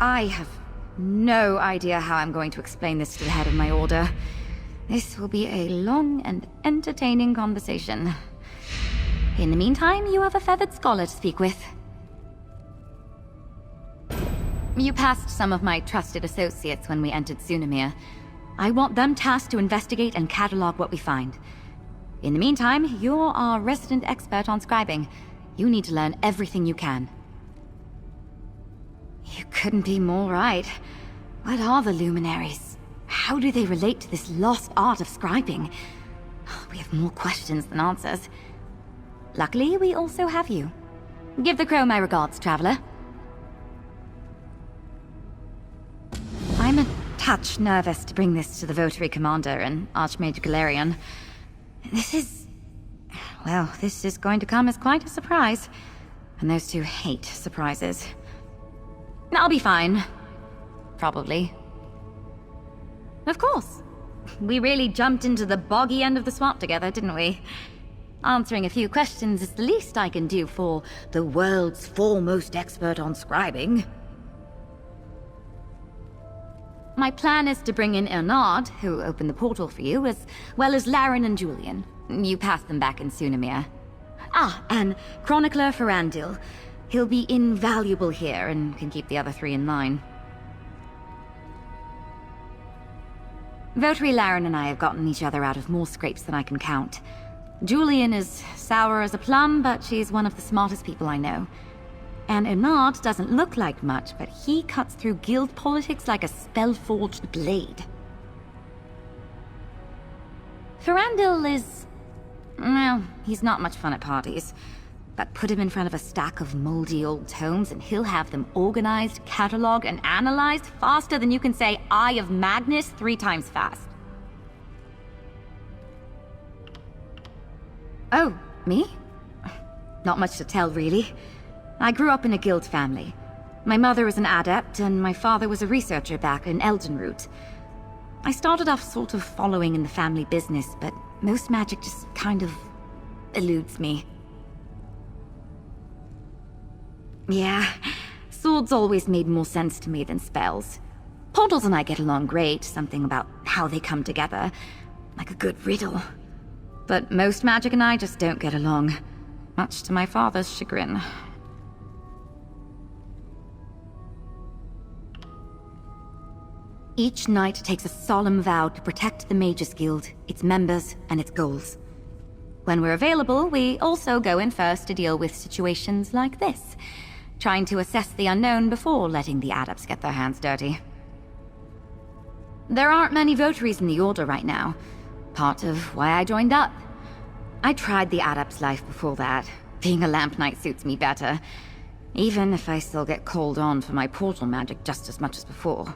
I have no idea how I'm going to explain this to the head of my order. This will be a long and entertaining conversation. In the meantime, you have a feathered scholar to speak with. You passed some of my trusted associates when we entered Sunamir. I want them tasked to investigate and catalog what we find. In the meantime, you're our resident expert on scribing. You need to learn everything you can. You couldn't be more right. What are the luminaries? How do they relate to this lost art of scribing? We have more questions than answers. Luckily, we also have you. Give the crow my regards, traveler. I'm a touch nervous to bring this to the Votary Commander and Archmage Galerion. This is going to come as quite a surprise. And those two hate surprises. I'll be fine. Probably. Of course. We really jumped into the boggy end of the swamp together, didn't we? Answering a few questions is the least I can do for the world's foremost expert on scribing. My plan is to bring in Ernard, who opened the portal for you, as well as Laren and Julian. You passed them back in Sunamir. And Chronicler Ferandil. He'll be invaluable here and can keep the other three in line. Votary Laren and I have gotten each other out of more scrapes than I can count. Julian is sour as a plum, but she's one of the smartest people I know. And Ernard doesn't look like much, but he cuts through guild politics like a spell-forged blade. Ferandil is... well, he's not much fun at parties. But put him in front of a stack of moldy old tomes and he'll have them organized, cataloged, and analyzed faster than you can say Eye of Magnus 3 times fast. Oh, me? Not much to tell, really. I grew up in a guild family. My mother was an adept, and my father was a researcher back in Eldenroot. I started off sort of following in the family business, but most magic just kind of eludes me. Yeah, swords always made more sense to me than spells. Portals and I get along great, something about how they come together, like a good riddle. But most magic and I just don't get along, much to my father's chagrin. Each knight takes a solemn vow to protect the Mages Guild, its members, and its goals. When we're available, we also go in first to deal with situations like this, trying to assess the unknown before letting the adepts get their hands dirty. There aren't many votaries in the Order right now, part of why I joined up. I tried the adept's life before that. Being a lamp knight suits me better, even if I still get called on for my portal magic just as much as before.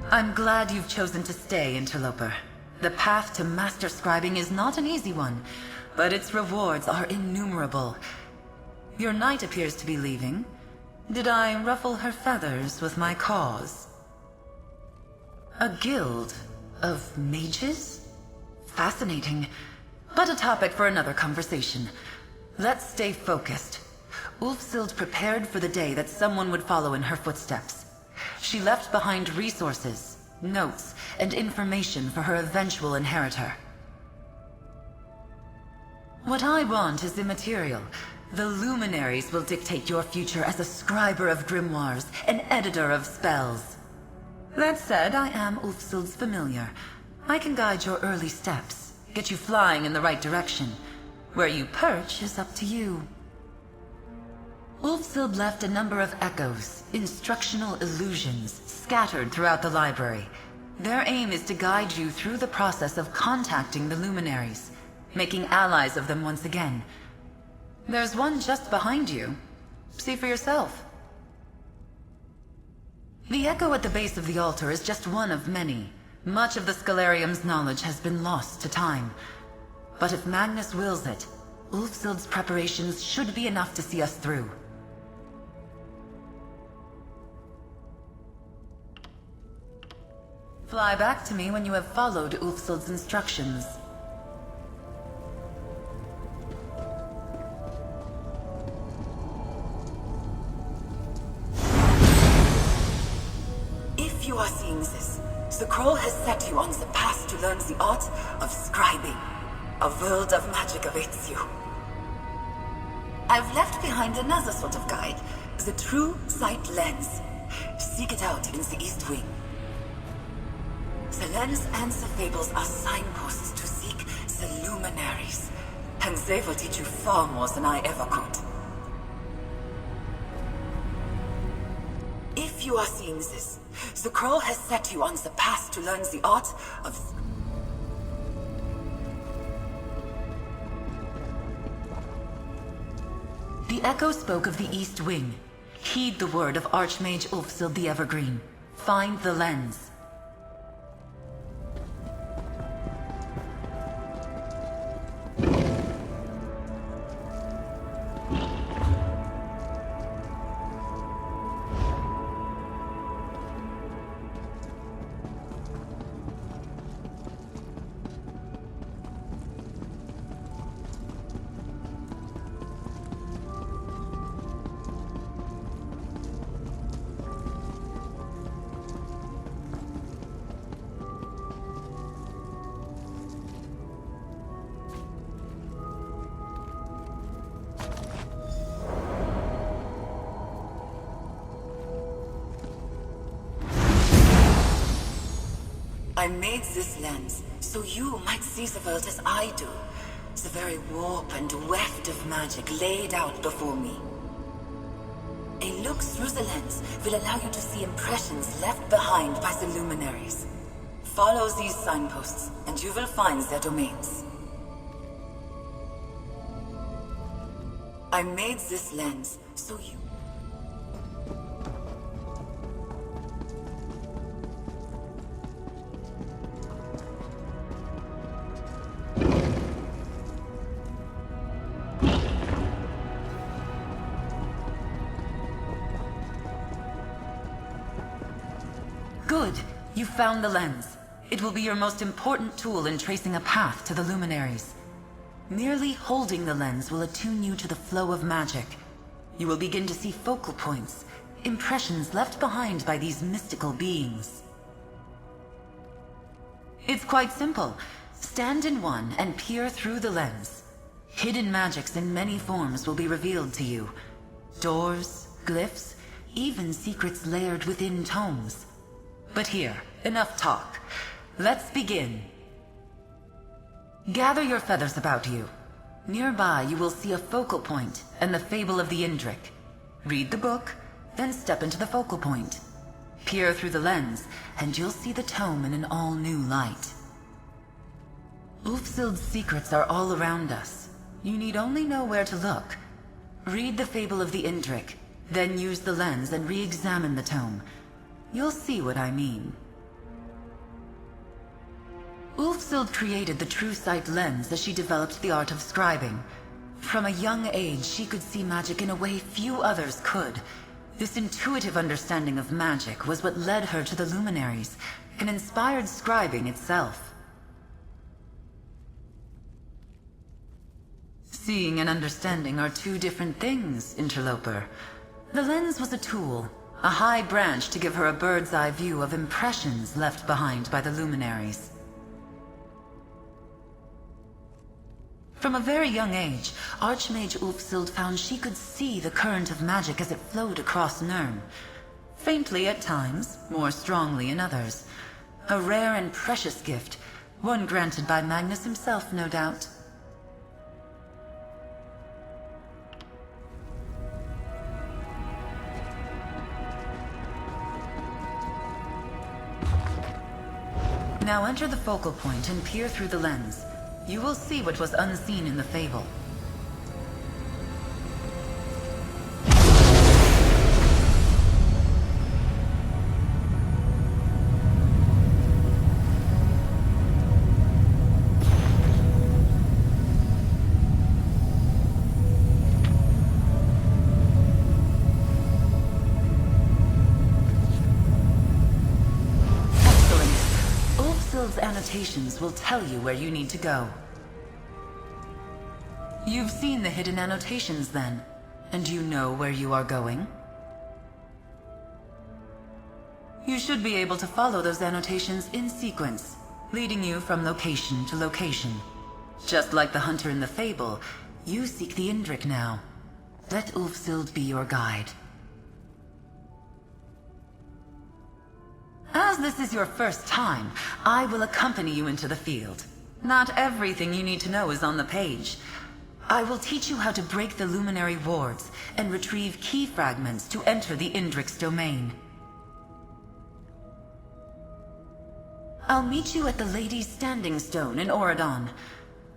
I'm glad you've chosen to stay, Interloper. The path to master scribing is not an easy one, but its rewards are innumerable. Your knight appears to be leaving. Did I ruffle her feathers with my cause? A guild of mages? Fascinating, but a topic for another conversation. Let's stay focused. Ulfsild prepared for the day that someone would follow in her footsteps. She left behind resources, notes, and information for her eventual inheritor. What I want is immaterial. The luminaries will dictate your future as a scriber of grimoires, an editor of spells. That said, I am Ulfsild's familiar. I can guide your early steps, get you flying in the right direction. Where you perch is up to you. Ulfsild left a number of echoes, instructional illusions, scattered throughout the library. Their aim is to guide you through the process of contacting the luminaries, making allies of them once again. There's one just behind you. See for yourself. The echo at the base of the altar is just one of many. Much of the Scalarium's knowledge has been lost to time. But if Magnus wills it, Ulfsild's preparations should be enough to see us through. Fly back to me when you have followed Ulfsild's instructions. If you are seeing this, the Scroll has set you on the path to learn the art of scribing. A world of magic awaits you. I've left behind another sort of guide, the True Sight Lens. Seek it out in the East Wing. The lens and the fables are signposts to seek the luminaries, and they will teach you far more than I ever could. If you are seeing this, the Scroll has set you on the path to learn the art of... The echo spoke of the East Wing. Heed the word of Archmage Ulfsild the Evergreen. Find the lens. I made this lens so you might see the world as I do. The very warp and weft of magic laid out before me. A look through the lens will allow you to see impressions left behind by the luminaries. Follow these signposts, and you will find their domains. I made this lens so you... Good! You found the lens. It will be your most important tool in tracing a path to the luminaries. Merely holding the lens will attune you to the flow of magic. You will begin to see focal points, impressions left behind by these mystical beings. It's quite simple. Stand in one and peer through the lens. Hidden magics in many forms will be revealed to you. Doors, glyphs, even secrets layered within tomes. But here, enough talk. Let's begin. Gather your feathers about you. Nearby you will see a focal point and the fable of the Indrik. Read the book, then step into the focal point. Peer through the lens, and you'll see the tome in an all-new light. Ulfsild's secrets are all around us. You need only know where to look. Read the fable of the Indrik, then use the lens and re-examine the tome. You'll see what I mean. Ulfsild created the True Sight lens as she developed the art of scribing. From a young age, she could see magic in a way few others could. This intuitive understanding of magic was what led her to the luminaries, and inspired scribing itself. Seeing and understanding are two different things, interloper. The lens was a tool, a high branch to give her a bird's-eye view of impressions left behind by the luminaries. From a very young age, Archmage Ulfsild found she could see the current of magic as it flowed across Nirn. Faintly at times, more strongly in others. A rare and precious gift, one granted by Magnus himself, no doubt. Now enter the focal point and peer through the lens. You will see what was unseen in the fable. annotations will tell you where you need to go. You've seen the hidden annotations then, and you know where you are going? You should be able to follow those annotations in sequence, leading you from location to location. Just like the hunter in the fable, you seek the Indrik now. Let Ulfsild be your guide. As this is your first time, I will accompany you into the field. Not everything you need to know is on the page. I will teach you how to break the luminary wards and retrieve key fragments to enter the Indrik's domain. I'll meet you at the Lady's Standing Stone in Oradon.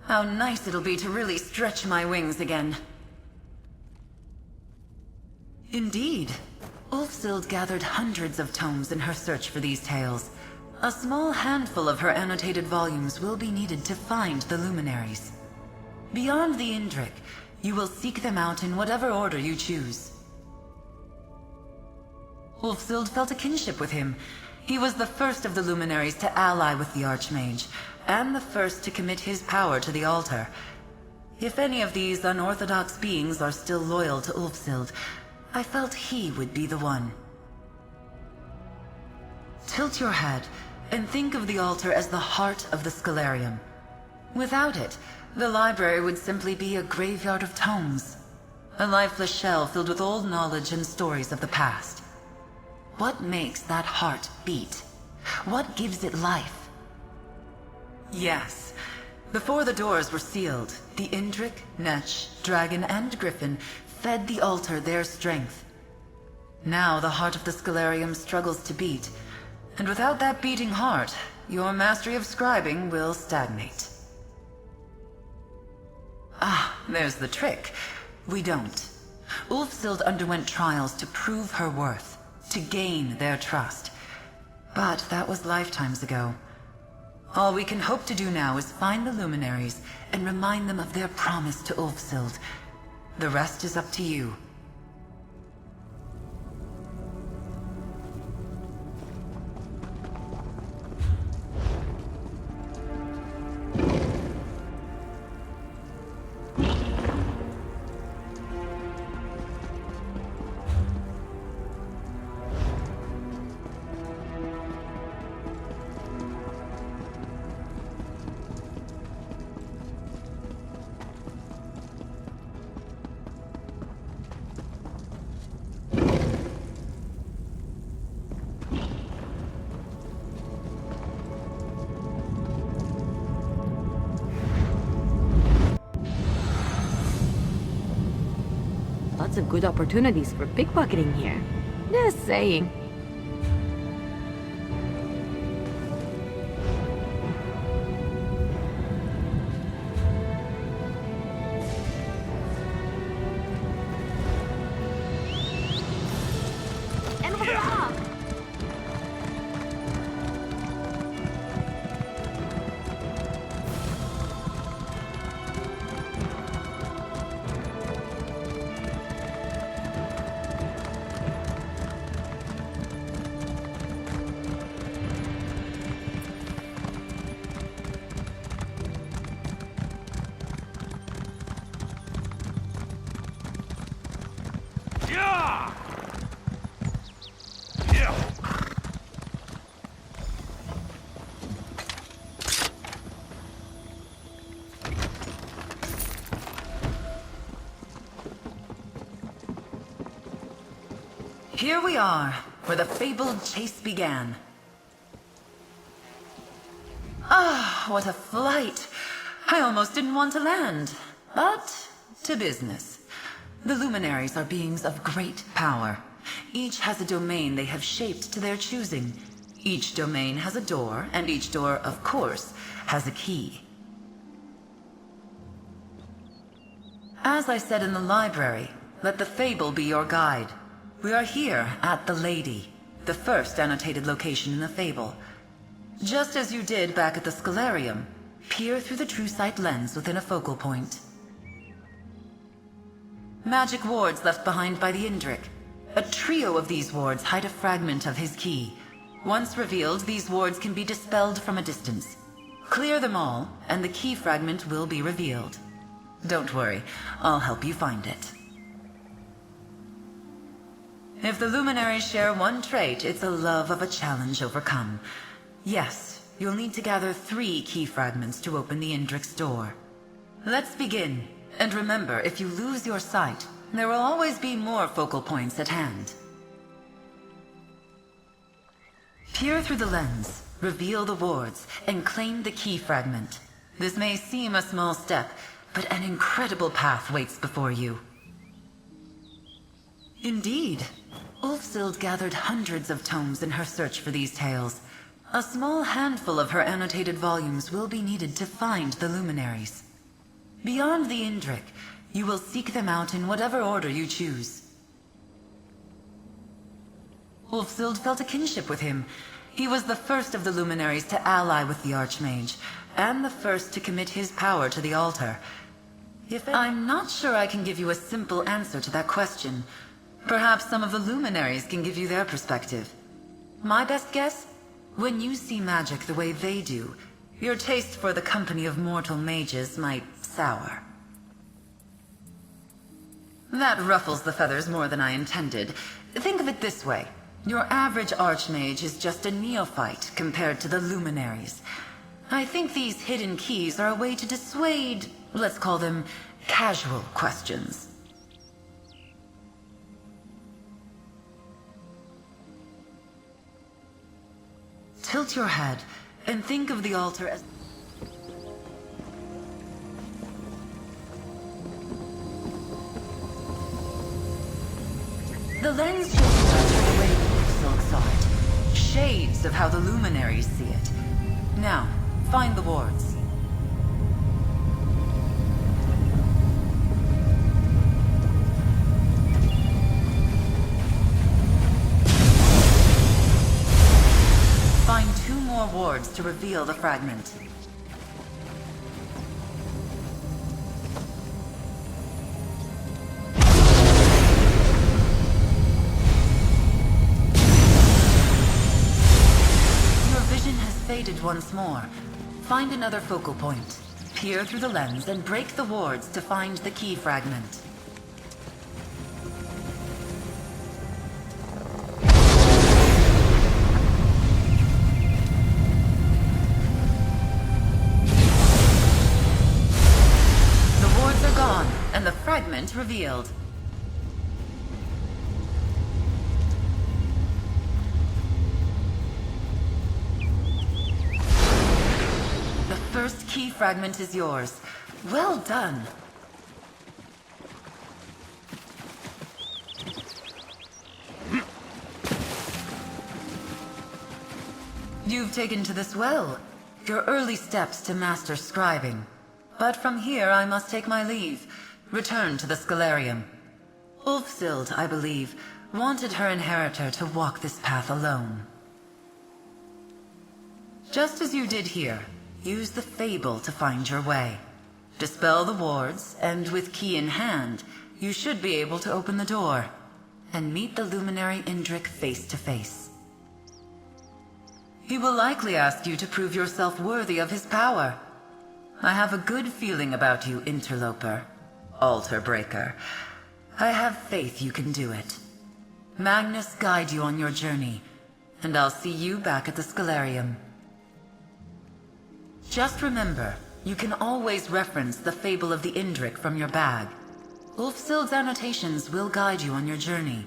How nice it'll be to really stretch my wings again. Indeed. Ulfsild gathered hundreds of tomes in her search for these tales. A small handful of her annotated volumes will be needed to find the luminaries. Beyond the Indrik, you will seek them out in whatever order you choose. Ulfsild felt a kinship with him. He was the first of the luminaries to ally with the Archmage, and the first to commit his power to the altar. If any of these unorthodox beings are still loyal to Ulfsild, I felt he would be the one. Tilt your head and think of the altar as the heart of the Scholarium. Without it, the library would simply be a graveyard of tomes, a lifeless shell filled with old knowledge and stories of the past. What makes that heart beat? What gives it life? Yes, before the doors were sealed, the Indrik, Netch, Dragon, and Griffin fed the altar their strength. Now the heart of the Scholarium struggles to beat, and without that beating heart, your mastery of scribing will stagnate. Ah, there's the trick. We don't. Ulfsild underwent trials to prove her worth, to gain their trust. But that was lifetimes ago. All we can hope to do now is find the luminaries and remind them of their promise to Ulfsild. The rest is up to you. Lots of good opportunities for pickpocketing here. Just saying. Here we are, where the fabled chase began. Ah, what a flight! I almost didn't want to land. But, to business. The luminaries are beings of great power. Each has a domain they have shaped to their choosing. Each domain has a door, and each door, of course, has a key. As I said in the library, let the fable be your guide. We are here at the Lady, the first annotated location in the fable. Just as you did back at the Scholarium, peer through the true sight lens within a focal point. Magic wards left behind by the Indrik. A trio of these wards hide a fragment of his key. Once revealed, these wards can be dispelled from a distance. Clear them all, and the key fragment will be revealed. Don't worry, I'll help you find it. If the luminaries share one trait, it's a love of a challenge overcome. Yes, you'll need to gather 3 key fragments to open the Indrik's door. Let's begin, and remember, if you lose your sight, there will always be more focal points at hand. Peer through the lens, reveal the wards, and claim the key fragment. This may seem a small step, but an incredible path waits before you. Indeed, Ulfsild gathered hundreds of tomes in her search for these tales. A small handful of her annotated volumes will be needed to find the luminaries. Beyond the Indrik, you will seek them out in whatever order you choose. Ulfsild felt a kinship with him. He was the first of the luminaries to ally with the Archmage, and the first to commit his power to the altar. I'm not sure I can give you a simple answer to that question. Perhaps some of the luminaries can give you their perspective. My best guess? When you see magic the way they do, your taste for the company of mortal mages might sour. That ruffles the feathers more than I intended. Think of it this way. Your average archmage is just a neophyte compared to the luminaries. I think these hidden keys are a way to dissuade, let's call them, casual questions. Tilt your head and think of the altar as... The lens shows the altar the way Ulfsild saw it. Shades of how the luminaries see it. Now, find the wards. Find 2 more wards to reveal the fragment. Faded once more. Find another focal point. Peer through the lens and break the wards to find the key fragment. The wards are gone, and the fragment revealed. First key fragment is yours. Well done. You've taken to this well. Your early steps to master scribing. But from here I must take my leave. Return to the Scholarium. Ulfsild, I believe, wanted her inheritor to walk this path alone. Just as you did here. Use the fable to find your way. Dispel the wards, and with key in hand, you should be able to open the door and meet the luminary Indrik face to face. He will likely ask you to prove yourself worthy of his power. I have a good feeling about you, interloper, altar breaker. I have faith you can do it. Magnus guide you on your journey, and I'll see you back at the Scholarium. Just remember, you can always reference the fable of the Indrik from your bag. Ulfsild's annotations will guide you on your journey.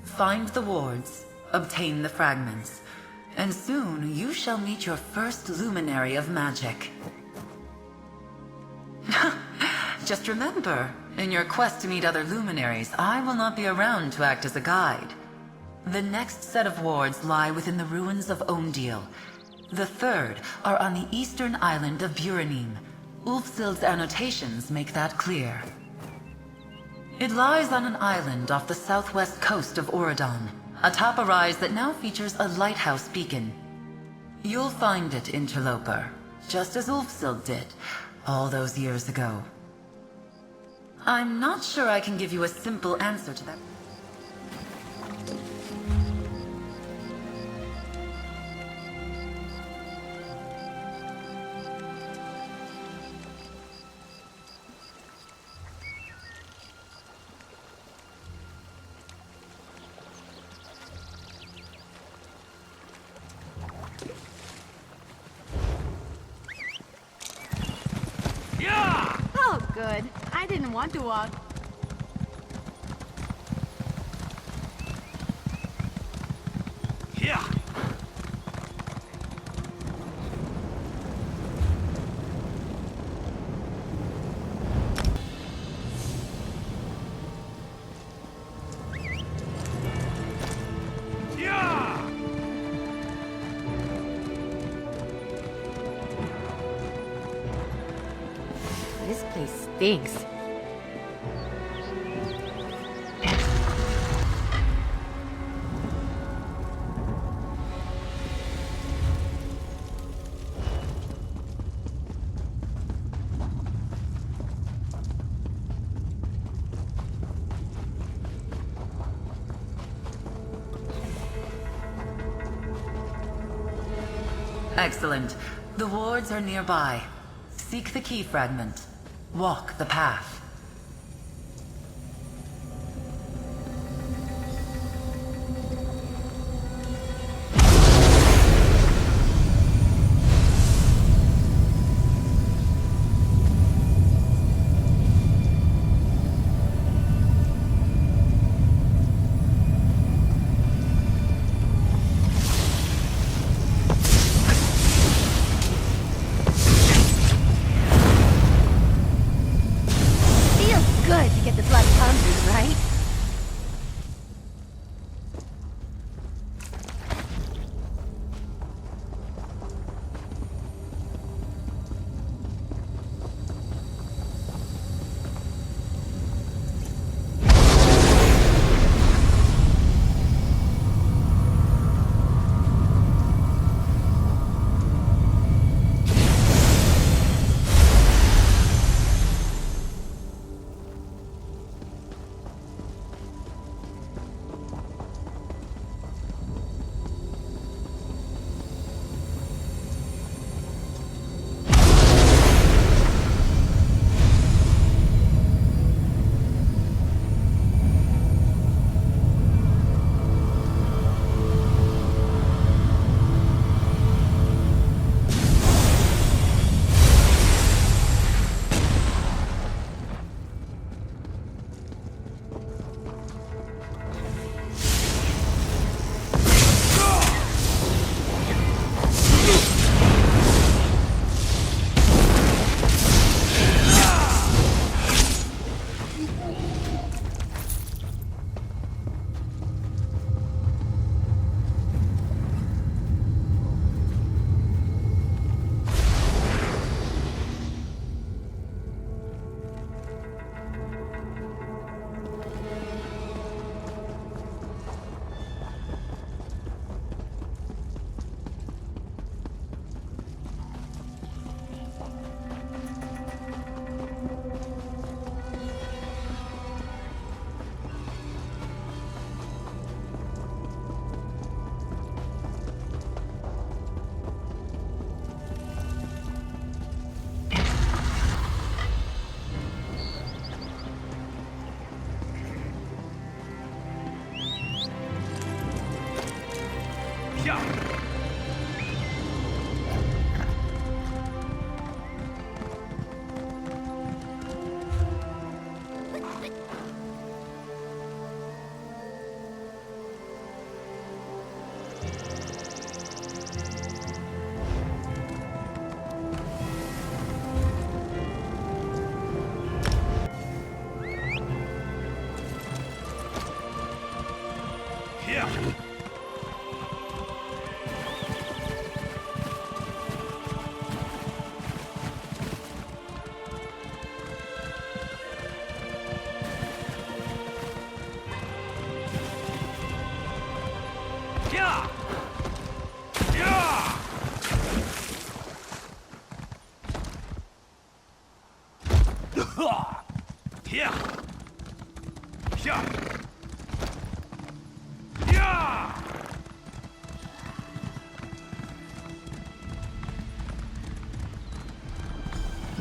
Find the wards, obtain the fragments, and soon you shall meet your first luminary of magic. Just remember, in your quest to meet other luminaries, I will not be around to act as a guide. The next set of wards lie within the ruins of Omdil. The third are on the eastern island of Buranim. Ulfsild's annotations make that clear. It lies on an island off the southwest coast of Oradon, atop a rise that now features a lighthouse beacon. You'll find it, interloper, just as Ulfsild did, all those years ago. I'm not sure I can give you a simple answer to that. Oh, good. I didn't want to walk. This place stinks. Excellent. The wards are nearby. Seek the key fragment. Walk the path. Good to get the blood pumping, right?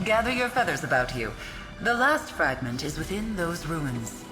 Gather your feathers about you. The last fragment is within those ruins.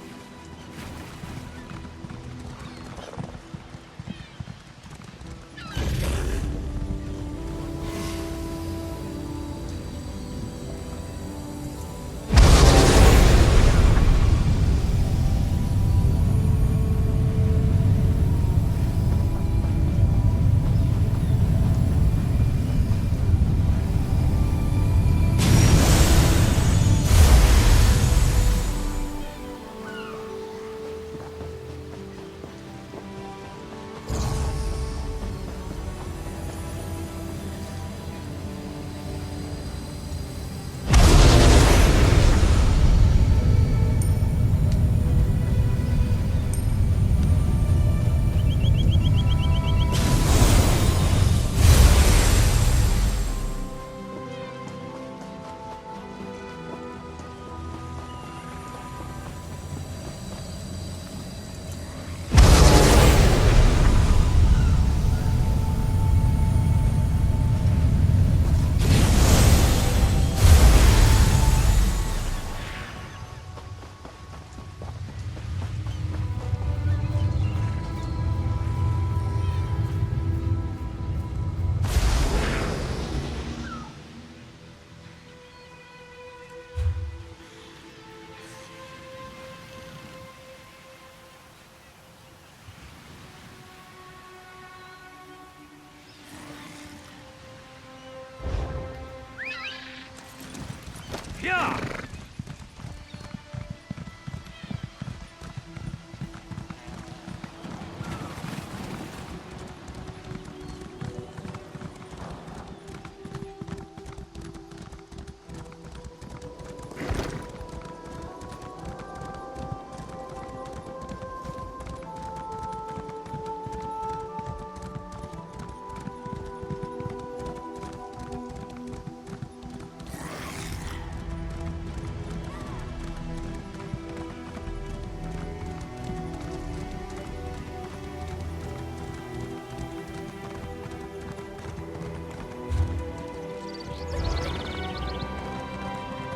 Yeah!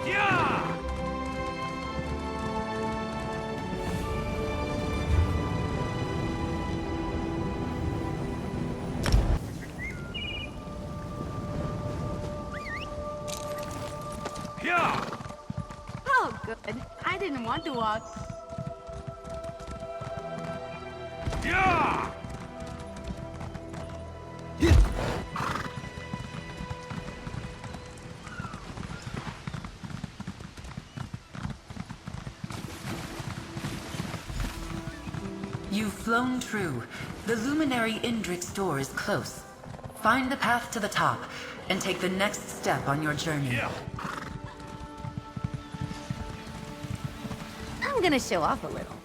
Yeah! Yeah! Oh, good. I didn't want to walk. Yeah! You've flown true. The luminary Indrik's door is close. Find the path to the top, and take the next step on your journey. Yeah! I'm gonna show off a little.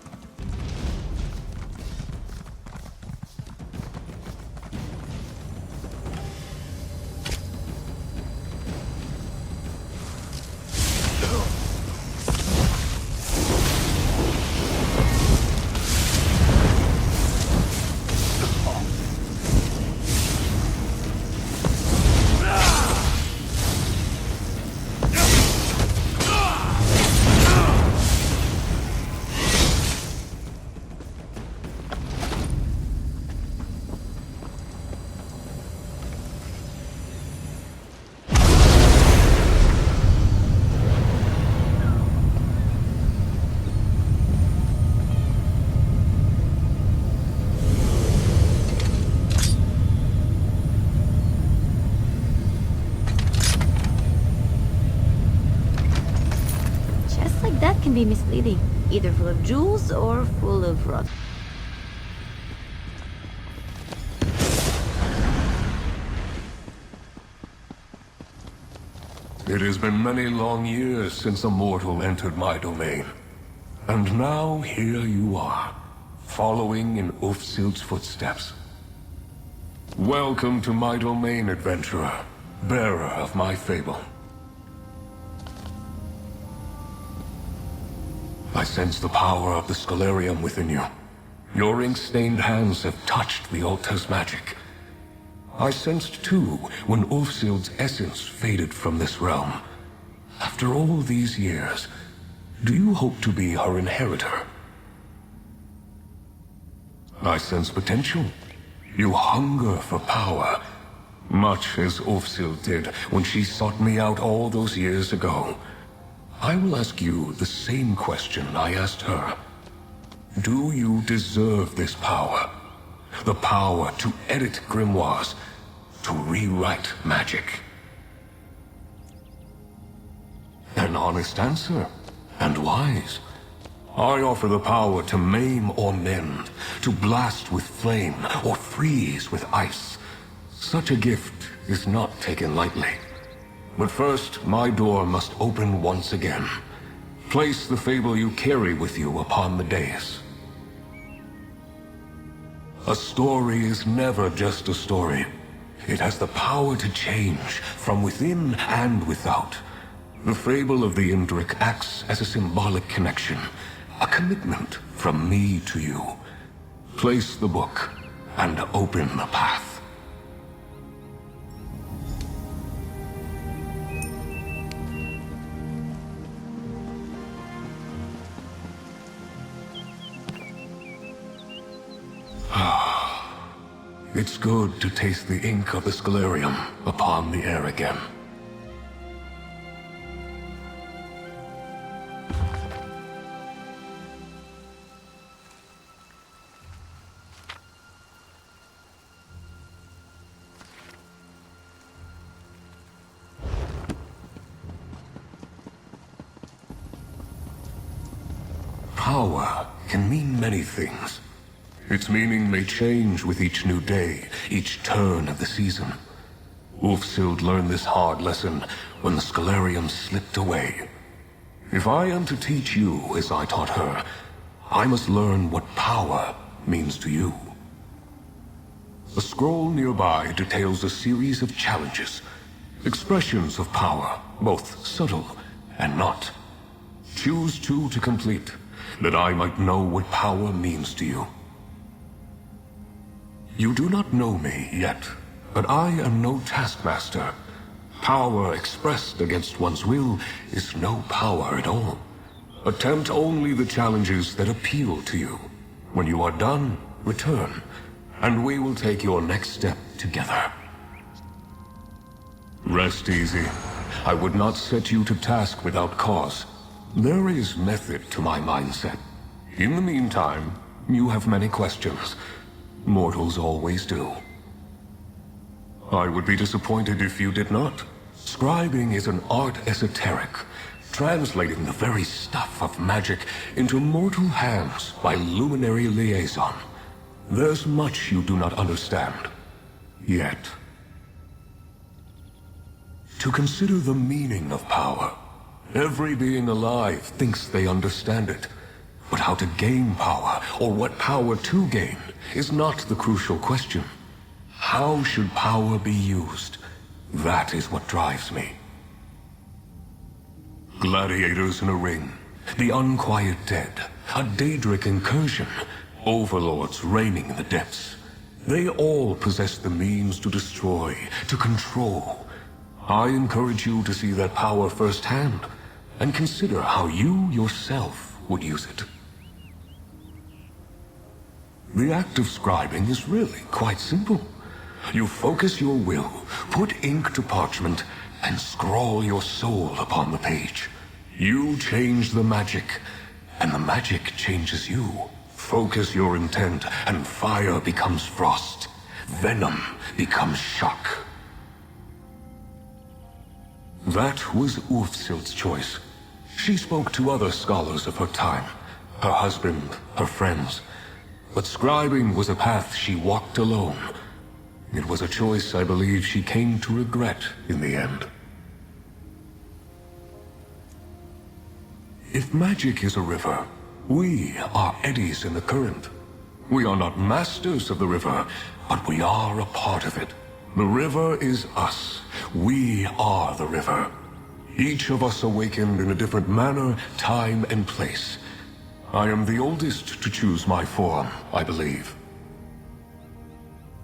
Chests like that can be misleading. Either full of jewels or full of rot. It has been many long years since a mortal entered my domain. And now here you are, following in Ulfsild's footsteps. Welcome to my domain, adventurer, bearer of my fable. I sense the power of the Scholarium within you. Your ink-stained hands have touched the altar's magic. I sensed too when Ulfsild's essence faded from this realm. After all these years, do you hope to be her inheritor? I sense potential. You hunger for power, much as Ulfsild did when she sought me out all those years ago. I will ask you the same question I asked her. Do you deserve this power? The power to edit grimoires, to rewrite magic? An honest answer, and wise. I offer the power to maim or mend, to blast with flame or freeze with ice. Such a gift is not taken lightly. But first, my door must open once again. Place the fable you carry with you upon the dais. A story is never just a story. It has the power to change from within and without. The fable of the Indrik acts as a symbolic connection, a commitment from me to you. Place the book and open the path. It's good to taste the ink of the Scholarium upon the air again. Power can mean many things. Its meaning may change with each new day, each turn of the season. Ulfsild learned this hard lesson when the Scholarium slipped away. If I am to teach you as I taught her, I must learn what power means to you. A scroll nearby details a series of challenges, expressions of power, both subtle and not. Choose two to complete, that I might know what power means to you. You do not know me yet, but I am no taskmaster. Power expressed against one's will is no power at all. Attempt only the challenges that appeal to you. When you are done, return, and we will take your next step together. Rest easy. I would not set you to task without cause. There is method to my mindset. In the meantime, you have many questions. Mortals always do. I would be disappointed if you did not. Scribing is an art esoteric, translating the very stuff of magic into mortal hands by luminary liaison. There's much you do not understand. Yet. To consider the meaning of power. Every being alive thinks they understand it. But how to gain power, or what power to gain, is not the crucial question. How should power be used? That is what drives me. Gladiators in a ring, the unquiet dead, a Daedric incursion, overlords reigning in the depths. They all possess the means to destroy, to control. I encourage you to see that power firsthand, and consider how you yourself would use it. The act of scribing is really quite simple. You focus your will, put ink to parchment, and scrawl your soul upon the page. You change the magic, and the magic changes you. Focus your intent, and fire becomes frost. Venom becomes shock. That was Ulfsild's choice. She spoke to other scholars of her time, her husband, her friends. But scribing was a path she walked alone. It was a choice I believe she came to regret in the end. If magic is a river, we are eddies in the current. We are not masters of the river, but we are a part of it. The river is us. We are the river. Each of us awakened in a different manner, time, and place. I am the oldest to choose my form, I believe.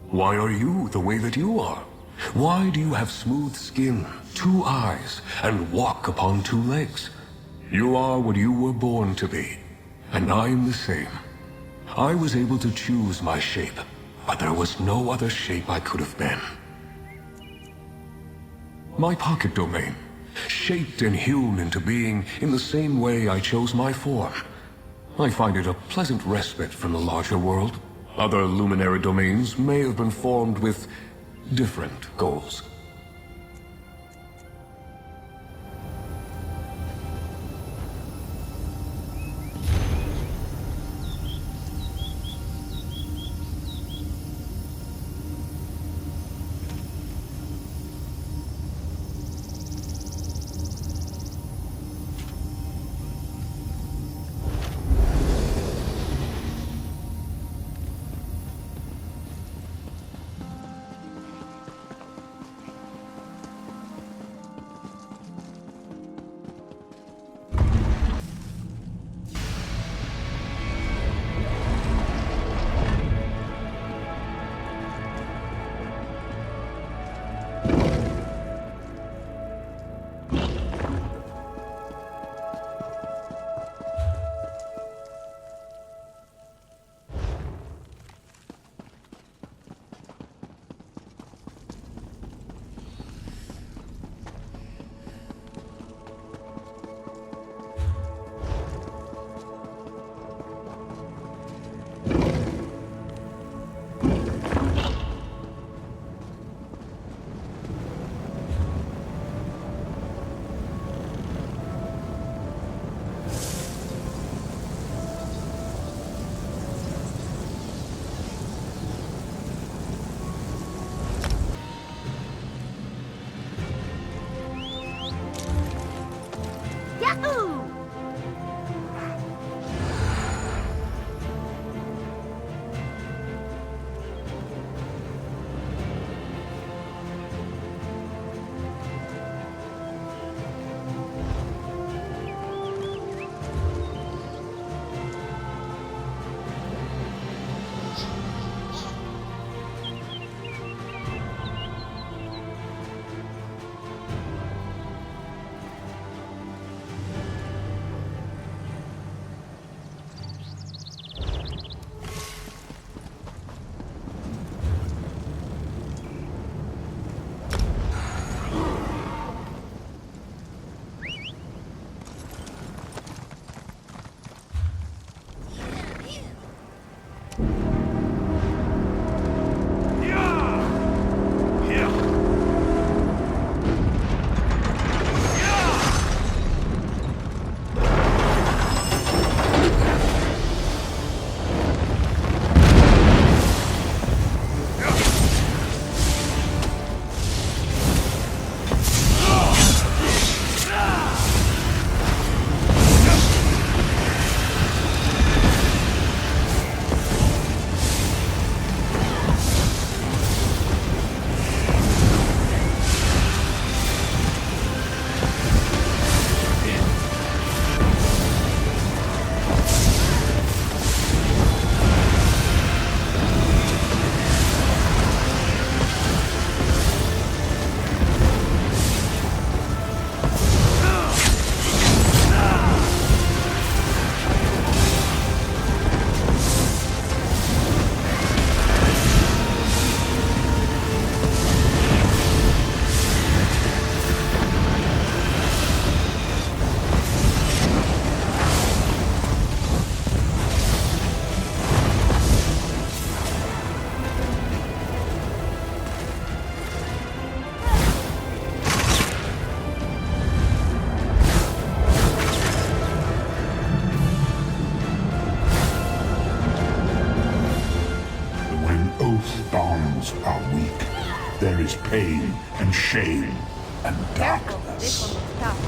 Why are you the way that you are? Why do you have smooth skin, 2 eyes, and walk upon 2 legs? You are what you were born to be, and I'm the same. I was able to choose my shape, but there was no other shape I could have been. My pocket domain, shaped and hewn into being in the same way I chose my form. I find it a pleasant respite from the larger world. Other luminary domains may have been formed with different goals. Yahoo! Bonds are weak. There is pain and shame and Careful, this darkness. one looks tough.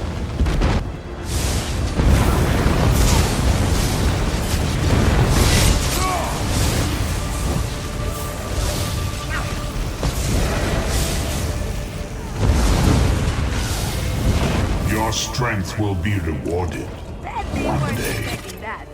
Your strength will be rewarded They one weren't day. expecting that.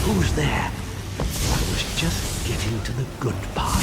Who's there? I was just getting to the good part.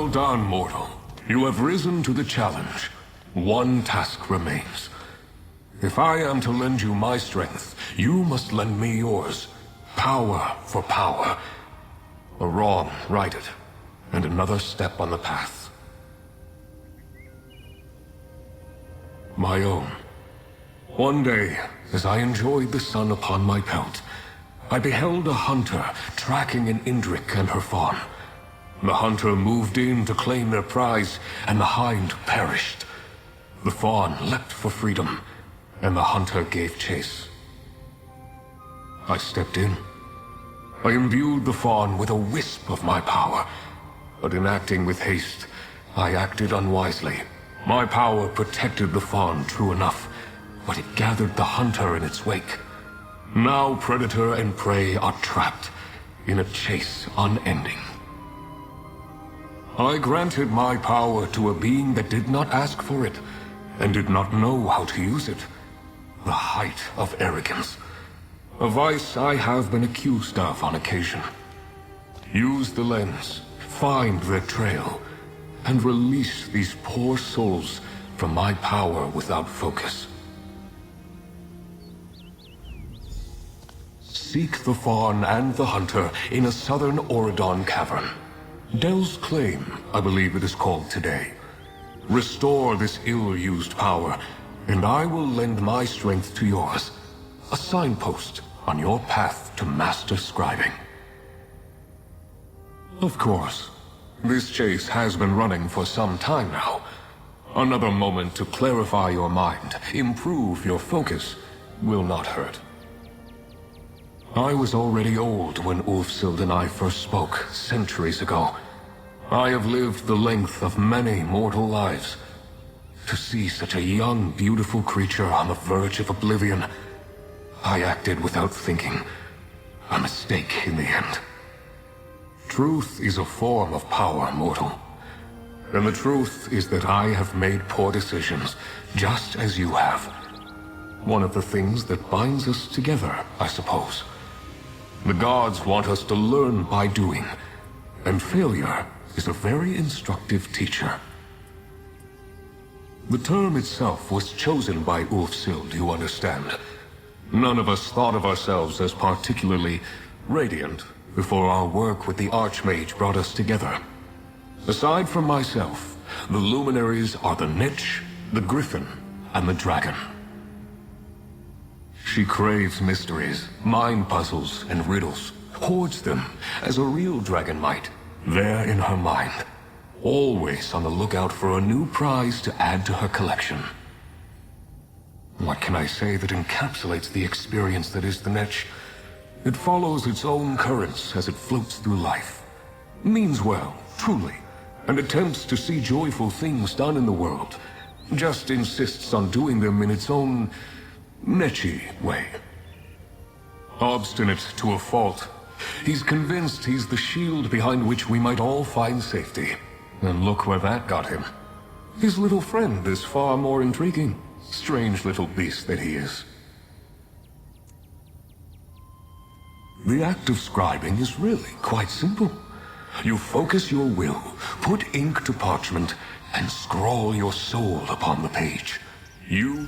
Well done, mortal. You have risen to the challenge. One task remains. If I am to lend you my strength, you must lend me yours. Power for power. A wrong righted, and another step on the path. My own. One day, as I enjoyed the sun upon my pelt, I beheld a hunter tracking an Indrik and her fawn. The hunter moved in to claim their prize, and the hind perished. The fawn leapt for freedom, and the hunter gave chase. I stepped in. I imbued the fawn with a wisp of my power, but in acting with haste, I acted unwisely. My power protected the fawn, true enough, but it gathered the hunter in its wake. Now predator and prey are trapped in a chase unending. I granted my power to a being that did not ask for it, and did not know how to use it. The height of arrogance. A vice I have been accused of on occasion. Use the lens, find their trail, and release these poor souls from my power without focus. Seek the fawn and the hunter in a southern Auridon cavern. Del's Claim, I believe it is called today. Restore this ill-used power, and I will lend my strength to yours. A signpost on your path to master scribing. Of course, this chase has been running for some time now. Another moment to clarify your mind, improve your focus, will not hurt. I was already old when Ulfsild and I first spoke, centuries ago. I have lived the length of many mortal lives. To see such a young, beautiful creature on the verge of oblivion, I acted without thinking. A mistake in the end. Truth is a form of power, mortal. And the truth is that I have made poor decisions, just as you have. One of the things that binds us together, I suppose. The gods want us to learn by doing, and failure is a very instructive teacher. The term itself was chosen by Ulfsild, you understand. None of us thought of ourselves as particularly radiant before our work with the Archmage brought us together. Aside from myself, the luminaries are the Niche, the Griffin, and the Dragon. She craves mysteries, mind puzzles, and riddles, hoards them as a real dragon might, there in her mind, always on the lookout for a new prize to add to her collection. What can I say that encapsulates the experience that is the Niche? It follows its own currents as it floats through life. Means well, truly, and attempts to see joyful things done in the world, just insists on doing them in its own Netchy way. Obstinate to a fault, he's convinced he's the shield behind which we might all find safety. And look where that got him. His little friend is far more intriguing. Strange little beast that he is. The act of scribing is really quite simple. You focus your will, put ink to parchment, and scrawl your soul upon the page. You...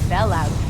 fell out.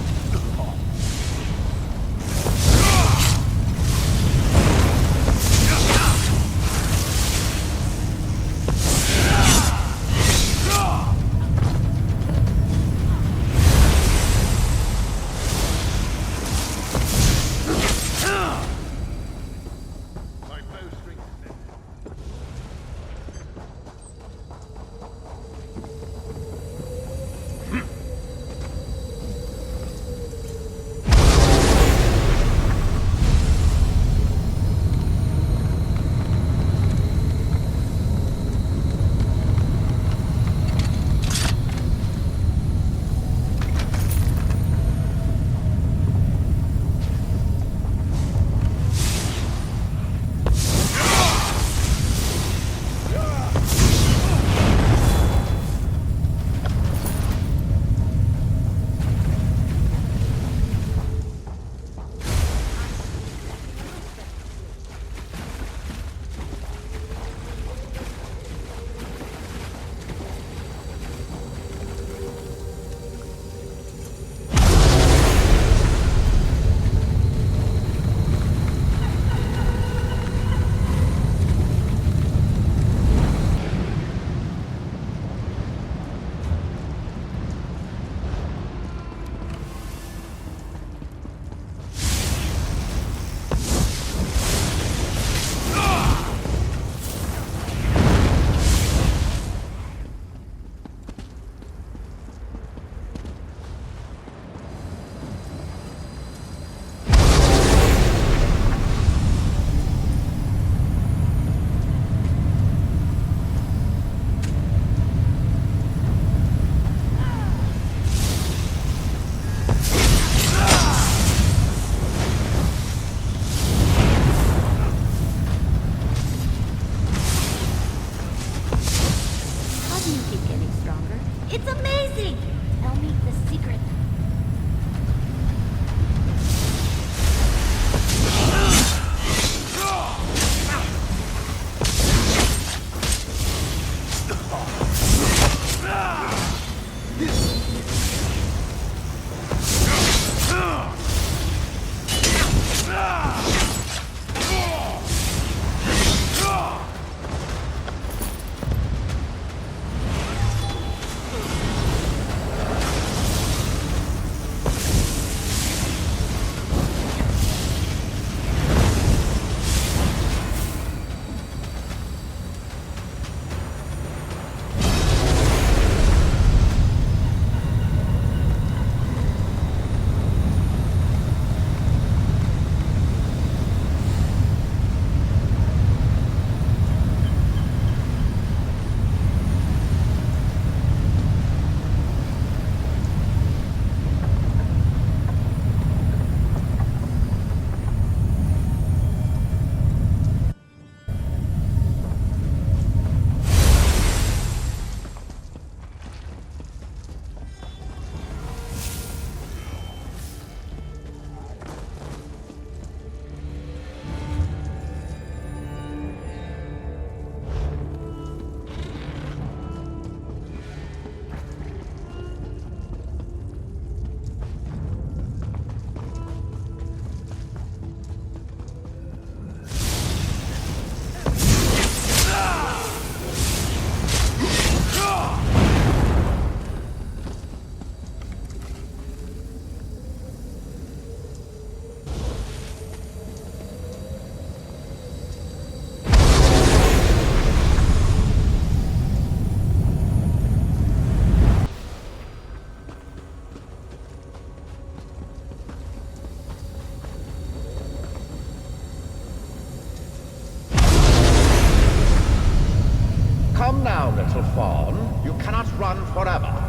Come now, little fawn. You cannot run forever.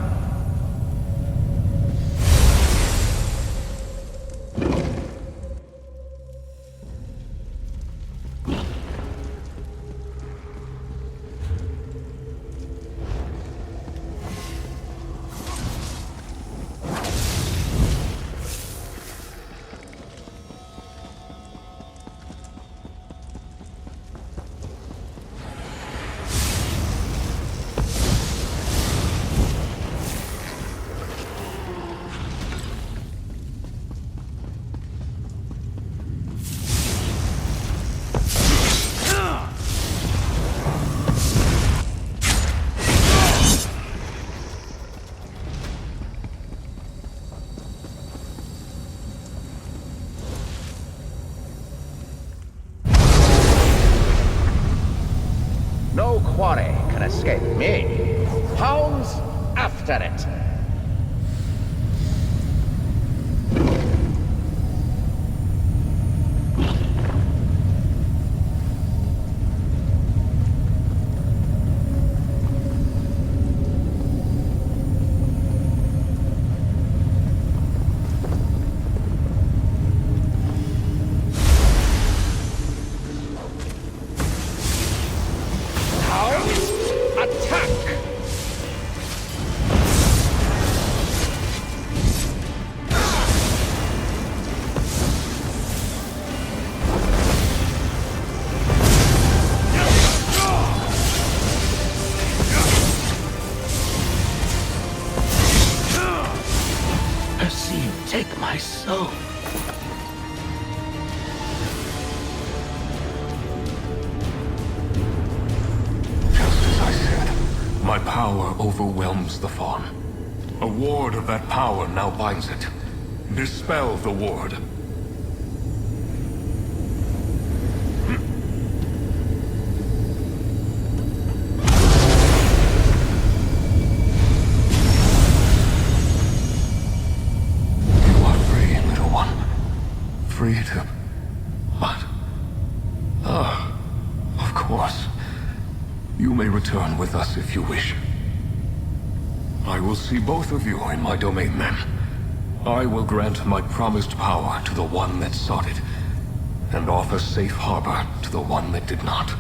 quarry can escape me. Hounds, after it! Take my soul. Just as I said, my power overwhelms the Fawn. A ward of that power now binds it. Dispel the ward. Free to... What? Ah, of course. You may return with us if you wish. I will see both of you in my domain then. I will grant my promised power to the one that sought it, and offer safe harbor to the one that did not.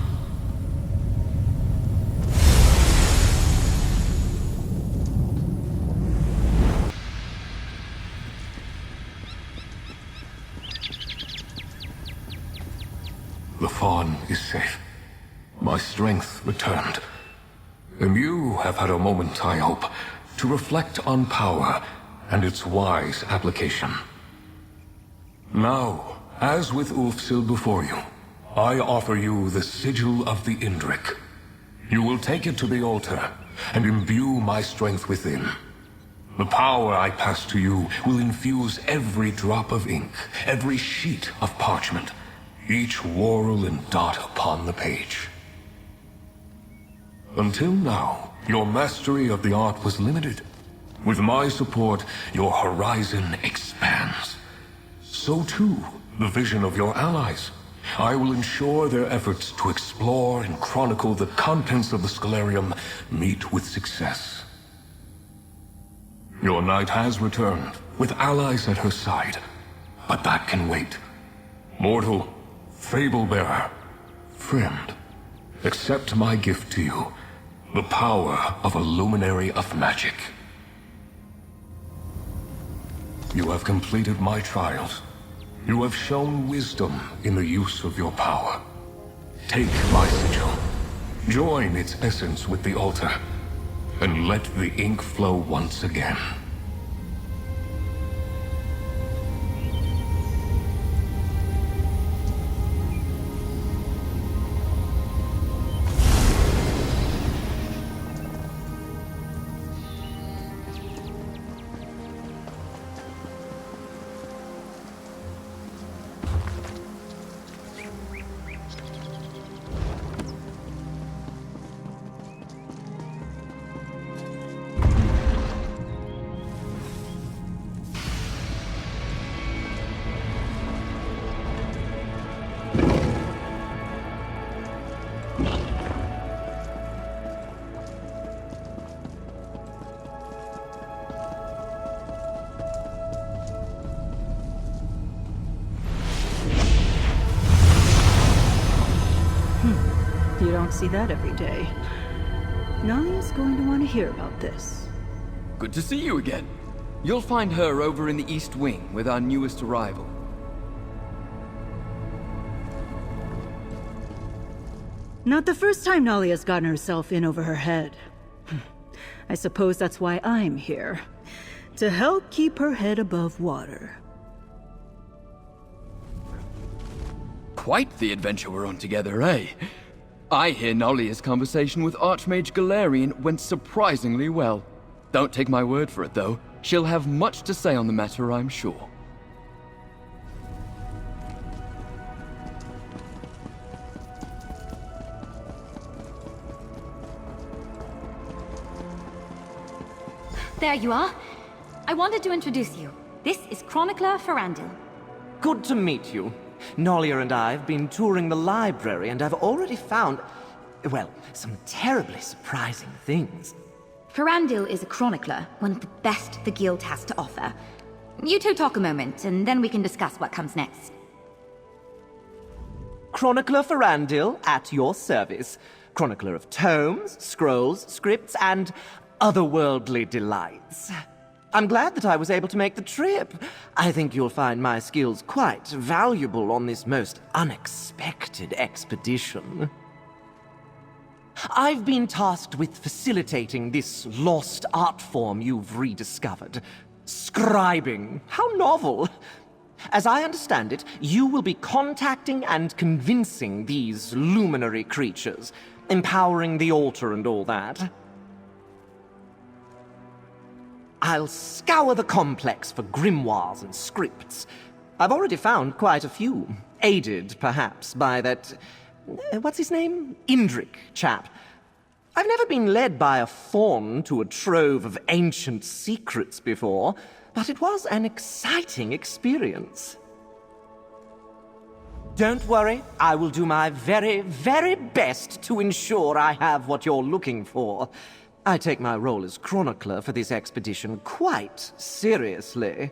The Fawn is safe. My strength returned. And you have had a moment, I hope, to reflect on power and its wise application. Now, as with Ulfsil before you, I offer you the Sigil of the Indrik. You will take it to the altar and imbue my strength within. The power I pass to you will infuse every drop of ink, every sheet of parchment, each whorl and dot upon the page. Until now, your mastery of the art was limited. With my support, your horizon expands. So too, the vision of your allies. I will ensure their efforts to explore and chronicle the contents of the Scholarium meet with success. Your knight has returned, with allies at her side. But that can wait. Mortal, fable-bearer, friend, accept my gift to you, the power of a luminary of magic. You have completed my trials. You have shown wisdom in the use of your power. Take my sigil, join its essence with the altar, and let the ink flow once again. You don't see that every day. Nahlia's going to want to hear about this. Good to see you again. You'll find her over in the East Wing with our newest arrival. Not the first time Nahlia's gotten herself in over her head. I suppose that's why I'm here. To help keep her head above water. Quite the adventure we're on together, eh? I hear Nahlia's conversation with Archmage Galarian went surprisingly well. Don't take my word for it, though. She'll have much to say on the matter, I'm sure. There you are. I wanted to introduce you. This is Chronicler Ferrandil. Good to meet you. Nahlia and I have been touring the library and I've already found, well, some terribly surprising things. Ferrandil is a chronicler, one of the best the guild has to offer. You two talk a moment, and then we can discuss what comes next. Chronicler Ferrandil, at your service. Chronicler of tomes, scrolls, scripts, and otherworldly delights. I'm glad that I was able to make the trip. I think you'll find my skills quite valuable on this most unexpected expedition. I've been tasked with facilitating this lost art form you've rediscovered. Scribing. How novel. As I understand it, you will be contacting and convincing these luminary creatures, empowering the altar and all that. I'll scour the complex for grimoires and scripts. I've already found quite a few, aided, perhaps, by that... what's his name? Indrik chap. I've never been led by a faun to a trove of ancient secrets before, but it was an exciting experience. Don't worry, I will do my very, very best to ensure I have what you're looking for. I take my role as chronicler for this expedition quite seriously.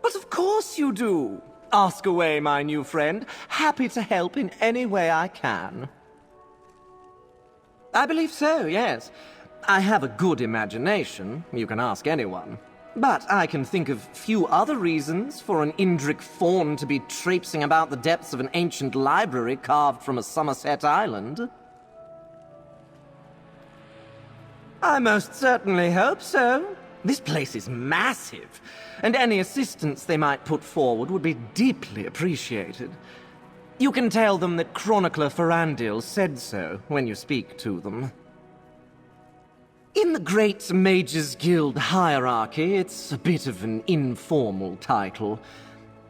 But of course you do. Ask away, my new friend. Happy to help in any way I can. I believe so, yes. I have a good imagination. You can ask anyone. But I can think of few other reasons for an Indrik faun to be traipsing about the depths of an ancient library carved from a Somerset island. I most certainly hope so. This place is massive, and any assistance they might put forward would be deeply appreciated. You can tell them that Chronicler Ferrandil said so when you speak to them. In the Great Mages Guild hierarchy, it's a bit of an informal title.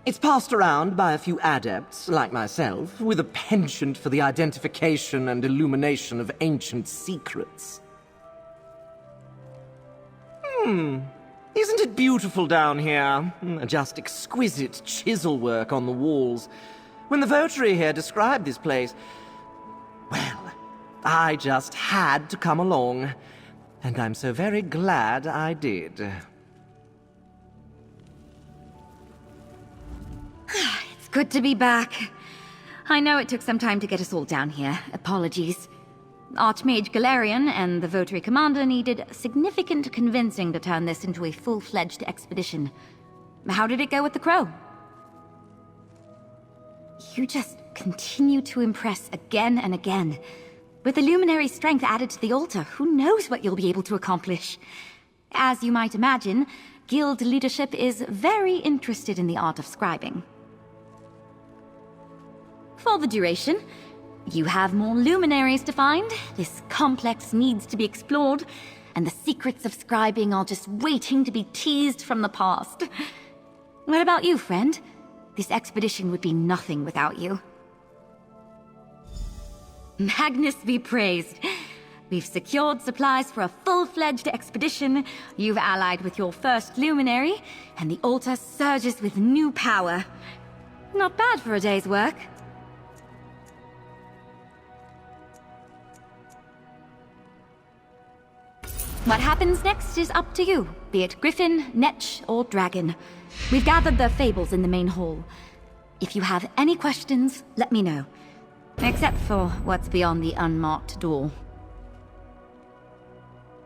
It's passed around by a few adepts, like myself, with a penchant for the identification and illumination of ancient secrets. Isn't it beautiful down here? Just exquisite chisel work on the walls. When the Votary here described this place, well, I just had to come along. And I'm so very glad I did. It's good to be back. I know it took some time to get us all down here. Apologies. Archmage Galerian and the Votary Commander needed significant convincing to turn this into a full-fledged expedition. How did it go with the Crow? You just continue to impress again and again. With the luminary strength added to the altar, who knows what you'll be able to accomplish? As you might imagine, guild leadership is very interested in the art of scribing. For the duration, you have more luminaries to find, this complex needs to be explored, and the secrets of scribing are just waiting to be teased from the past. What about you, friend? This expedition would be nothing without you. Magnus be praised. We've secured supplies for a full-fledged expedition, you've allied with your first luminary, and the altar surges with new power. Not bad for a day's work. What happens next is up to you, be it griffin, netch, or dragon. We've gathered their fables in the main hall. If you have any questions, let me know. Except for what's beyond the unmarked door.